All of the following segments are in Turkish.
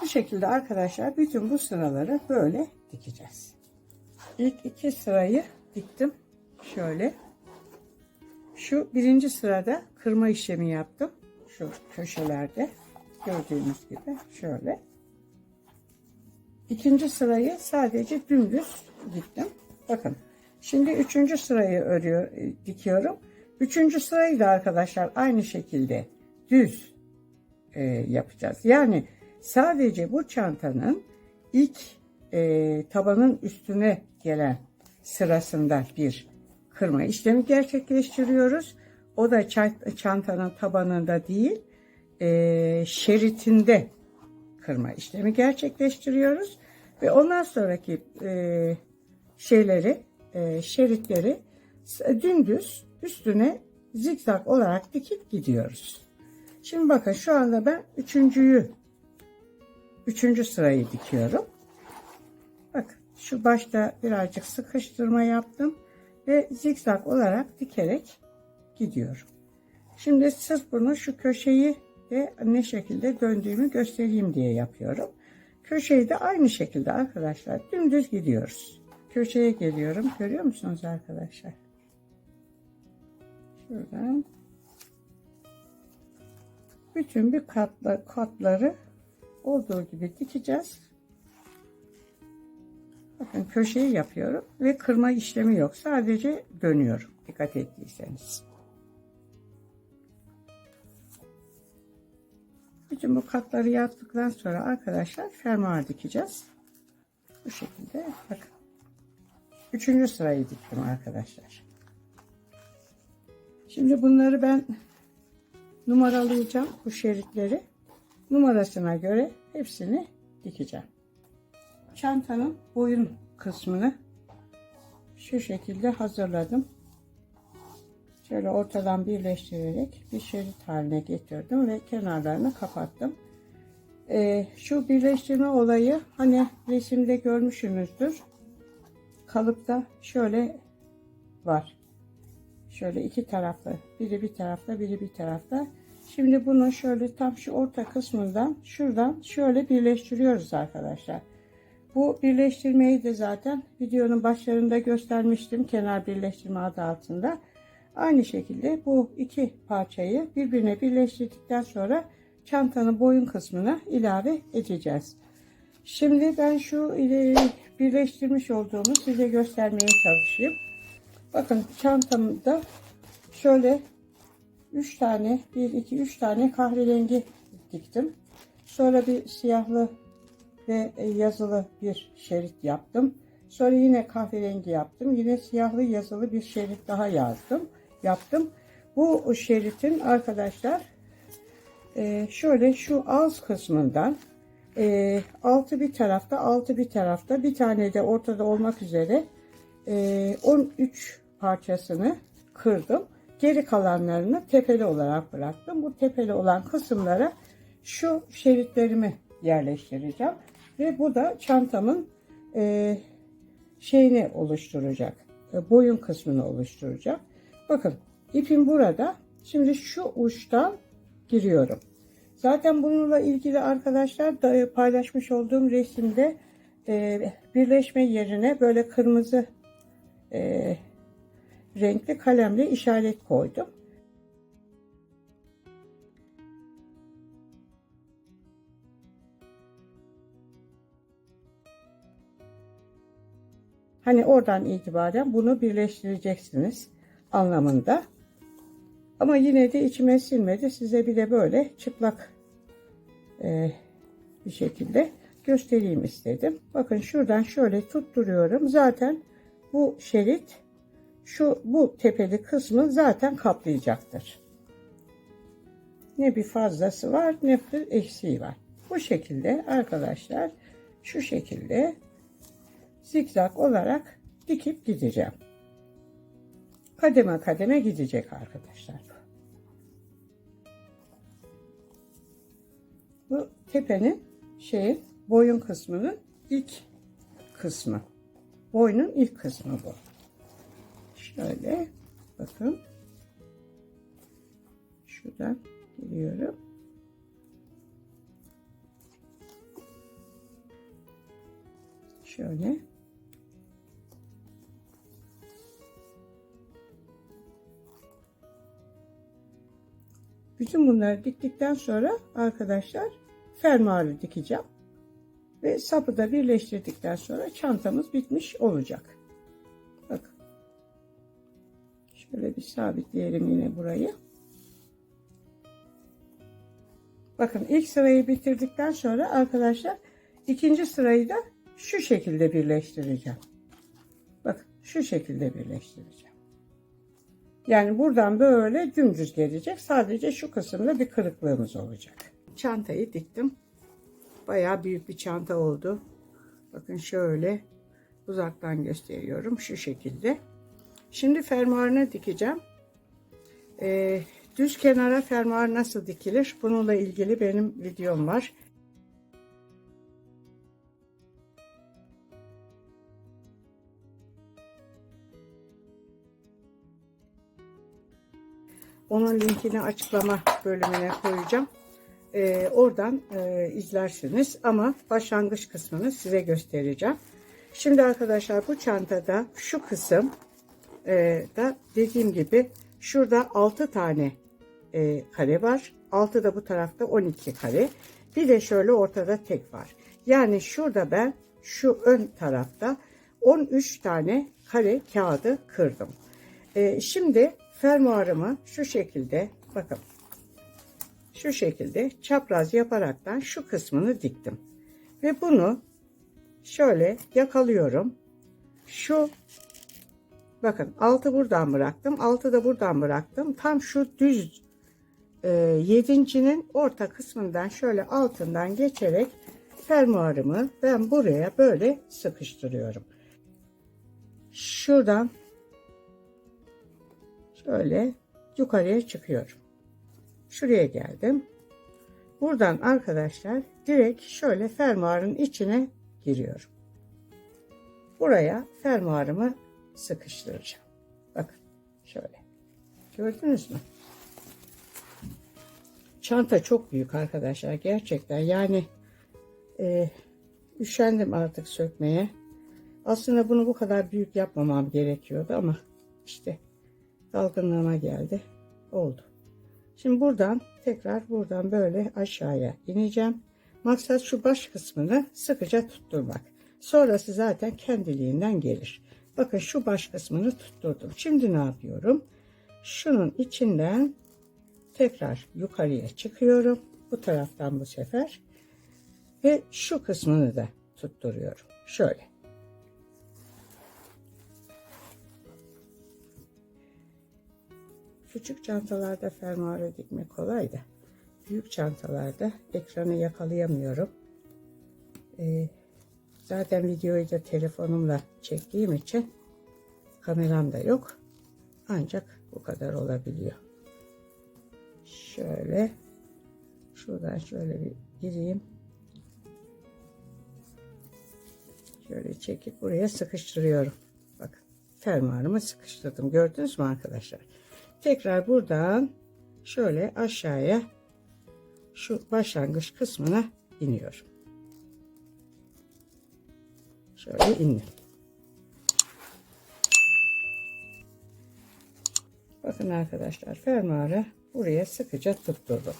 Bu şekilde arkadaşlar bütün bu sıraları böyle dikeceğiz. İlk 2 sırayı diktim. Şöyle. Şu birinci sırada kırma işlemi yaptım. Şu köşelerde gördüğünüz gibi şöyle. İkinci sırayı sadece dümdüz diktim. Bakın. Şimdi 3. sırayı dikiyorum. 3. sırayı da arkadaşlar aynı şekilde düz yapacağız. Yani sadece bu çantanın ilk tabanın üstüne gelen sırasında bir kırma işlemi gerçekleştiriyoruz. O da çantanın tabanında değil, şeritinde kırma işlemi gerçekleştiriyoruz. Ve ondan sonraki şeritleri dümdüz üstüne zikzak olarak dikip gidiyoruz. Şimdi bakın şu anda ben 3. sırayı dikiyorum. Bak şu başta birazcık sıkıştırma yaptım ve zikzak olarak dikerek gidiyorum. Şimdi sırf bunu şu köşeyi de ne şekilde döndüğümü göstereyim diye yapıyorum. Köşeyi de aynı şekilde arkadaşlar dümdüz gidiyoruz. Köşeye geliyorum. Görüyor musunuz arkadaşlar? Şuradan bütün bir katları olduğu gibi dikeceğiz. Bakın köşeyi yapıyorum ve kırma işlemi yok. Sadece dönüyorum. Dikkat ettiyseniz. Bütün bu katları yaptıktan sonra arkadaşlar fermuar dikeceğiz. Bu şekilde bakın. 3. sırayı diktim arkadaşlar. Şimdi bunları ben numaralayacağım, bu şeritleri. Numarasına göre hepsini dikeceğim. Çantanın boyun kısmını şu şekilde hazırladım. Şöyle ortadan birleştirerek bir şerit haline getirdim ve kenarlarını kapattım. Şu birleştirme olayı hani resimde görmüşsünüzdür. Kalıpta şöyle var. Şöyle 2 taraflı, biri bir tarafta, biri bir tarafta. Şimdi bunu şöyle tam şu orta kısmından şuradan şöyle birleştiriyoruz arkadaşlar. Bu birleştirmeyi de zaten videonun başlarında göstermiştim, kenar birleştirme adı altında. Aynı şekilde bu 2 parçayı birbirine birleştirdikten sonra çantanın boyun kısmına ilave edeceğiz. Şimdi ben şu birleştirmiş olduğumu size göstermeye çalışayım. Bakın çantamda şöyle 3 tane, 1, 2, 3 tane kahverengi diktim. Sonra bir siyahlı ve yazılı bir şerit yaptım. Sonra yine kahverengi yaptım. Yine siyahlı yazılı bir şerit daha yaptım. Bu şeritin arkadaşlar şöyle şu ağız kısmından altı bir tarafta, altı bir tarafta, bir tane de ortada olmak üzere 13 parçasını kırdım. Geri kalanlarını tepeli olarak bıraktım. Bu tepeli olan kısımlara şu şeritlerimi yerleştireceğim. Ve bu da çantamın şeyini oluşturacak. Boyun kısmını oluşturacak. Bakın ipim burada. Şimdi şu uçtan giriyorum. Zaten bununla ilgili arkadaşlar paylaşmış olduğum resimde birleşme yerine böyle kırmızı renkli kalemle işaret koydum. Hani oradan itibaren bunu birleştireceksiniz anlamında. Ama yine de içime sinmedi. Size bir de böyle çıplak bir şekilde göstereyim istedim. Bakın şuradan şöyle tutturuyorum. Zaten bu şerit bu tepeli kısmı zaten kaplayacaktır. Ne bir fazlası var ne bir eksiği var. Bu şekilde arkadaşlar şu şekilde zikzak olarak dikip gideceğim. Kademe kademe gidecek arkadaşlar. Bu tepenin boyun kısmının ilk kısmı. Boynun ilk kısmı bu. Şöyle bakın. Şuradan giriyorum. Şöyle. Bütün bunları diktikten sonra arkadaşlar fermuarı dikeceğim. Ve sapı da birleştirdikten sonra çantamız bitmiş olacak. Bakın. Şöyle bir sabitleyelim yine burayı. Bakın ilk sırayı bitirdikten sonra arkadaşlar ikinci sırayı da şu şekilde birleştireceğim. Bakın şu şekilde birleştireceğim. Yani buradan böyle dümdüz gelecek. Sadece şu kısımda bir kırıklığımız olacak. Çantayı diktim. Bayağı büyük bir çanta oldu. Bakın şöyle uzaktan gösteriyorum. Şu şekilde. Şimdi fermuarını dikeceğim. Düz kenara fermuar nasıl dikilir? Bununla ilgili benim videom var. Onun linkini açıklama bölümüne koyacağım. Oradan izlersiniz. Ama başlangıç kısmını size göstereceğim. Şimdi arkadaşlar bu çantada şu kısım da dediğim gibi şurada 6 tane kare var. 6 da bu tarafta 12 kare. Bir de şöyle ortada tek var. Yani şurada ben şu ön tarafta 13 tane kare kağıdı kırdım. Şimdi fermuarımı şu şekilde bakın. Şu şekilde çapraz yaparaktan şu kısmını diktim. Ve bunu şöyle yakalıyorum. Şu bakın 6 buradan bıraktım. 6 da buradan bıraktım. Tam şu düz 7'ncinin orta kısmından şöyle altından geçerek fermuarımı ben buraya böyle sıkıştırıyorum. Şuradan şöyle yukarıya çıkıyorum. Şuraya geldim. Buradan arkadaşlar direkt şöyle fermuarın içine giriyorum. Buraya fermuarımı sıkıştıracağım. Bakın şöyle. Gördünüz mü? Çanta çok büyük arkadaşlar. Gerçekten yani üşendim artık sökmeye. Aslında bunu bu kadar büyük yapmamam gerekiyordu ama işte dalgınlığıma geldi. Oldu. Şimdi buradan tekrar buradan böyle aşağıya ineceğim. Maksat şu baş kısmını sıkıca tutturmak. Sonrası zaten kendiliğinden gelir. Bakın şu baş kısmını tutturdum. Şimdi ne yapıyorum? Şunun içinden tekrar yukarıya çıkıyorum. Bu taraftan bu sefer. Ve şu kısmını da tutturuyorum. Şöyle. Küçük çantalarda fermuarı dikmek kolay da büyük çantalarda ekranı yakalayamıyorum. Zaten videoyu da telefonumla çektiğim için kameram da yok. Ancak bu kadar olabiliyor. Şöyle şuradan şöyle bir gireyim. Şöyle çekip buraya sıkıştırıyorum. Bakın fermuarımı sıkıştırdım. Gördünüz mü arkadaşlar? Tekrar buradan şöyle aşağıya şu başlangıç kısmına iniyorum. Şöyle indim. Bakın arkadaşlar fermuarı buraya sıkıca tutturdum.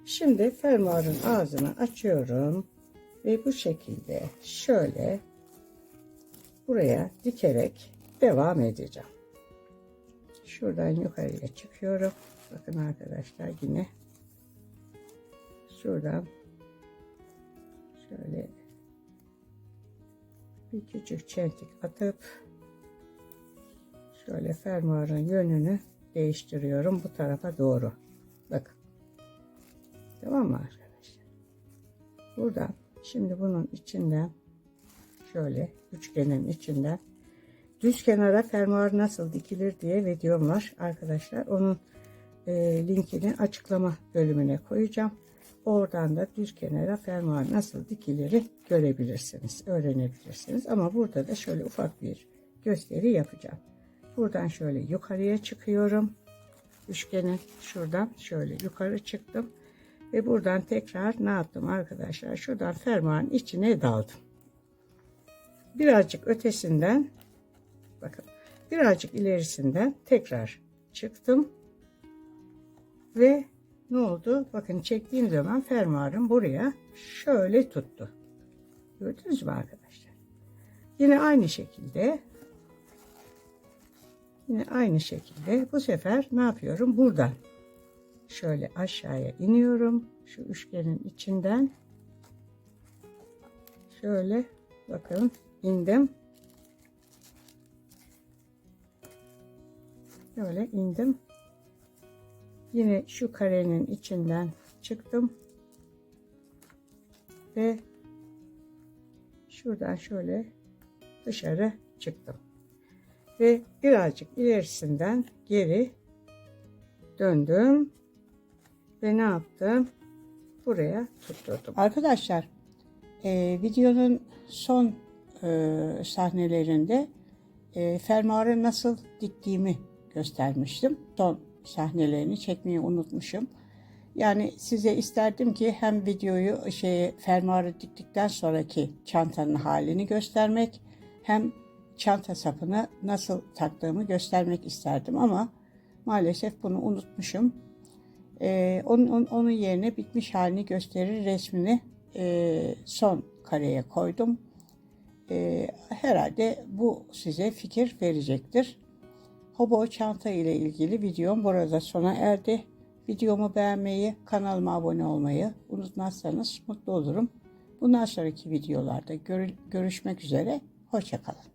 Şimdi fermuarın ağzını açıyorum ve bu şekilde şöyle buraya dikerek devam edeceğim. Şuradan yukarıya çıkıyorum. Bakın arkadaşlar yine şuradan şöyle bir küçük çentik atıp şöyle fermuarın yönünü değiştiriyorum bu tarafa doğru. Bakın. Tamam mı arkadaşlar? Buradan şimdi bunun içinden şöyle üçgenin içinden düz kenara fermuar nasıl dikilir diye videom var arkadaşlar. Onun linkini açıklama bölümüne koyacağım. Oradan da düz kenara fermuar nasıl dikilir görebilirsiniz, öğrenebilirsiniz. Ama burada da şöyle ufak bir gösteri yapacağım. Buradan şöyle yukarıya çıkıyorum. Üçgenin şuradan şöyle yukarı çıktım. Ve buradan tekrar ne yaptım arkadaşlar? Şuradan fermuarın içine daldım. birazcık ötesinden, bakın birazcık ilerisinden tekrar çıktım ve ne oldu? Bakın çektiğim zaman fermuarım buraya şöyle tuttu. Gördünüz mü arkadaşlar? Yine aynı şekilde bu sefer ne yapıyorum? Buradan şöyle aşağıya iniyorum. Şu üçgenin içinden şöyle bakın indim. Böyle indim. Yine şu karenin içinden çıktım. Ve şuradan şöyle dışarı çıktım. Ve birazcık ilerisinden geri döndüm. Ve ne yaptım? Buraya tutturdum. Arkadaşlar videonun son sahnelerinde fermuarı nasıl diktiğimi göstermiştim. Son sahnelerini çekmeyi unutmuşum. Yani size isterdim ki hem videoyu fermuarı diktikten sonraki çantanın halini göstermek, hem çanta sapını nasıl taktığımı göstermek isterdim ama maalesef bunu unutmuşum. Onun yerine bitmiş halini gösterir resmini son kareye koydum. Herhalde bu size fikir verecektir. Hobo çanta ile ilgili videom burada sona erdi. Videomu beğenmeyi, kanalıma abone olmayı unutmazsanız mutlu olurum. Bundan sonraki videolarda görüşmek üzere. Hoşça kalın.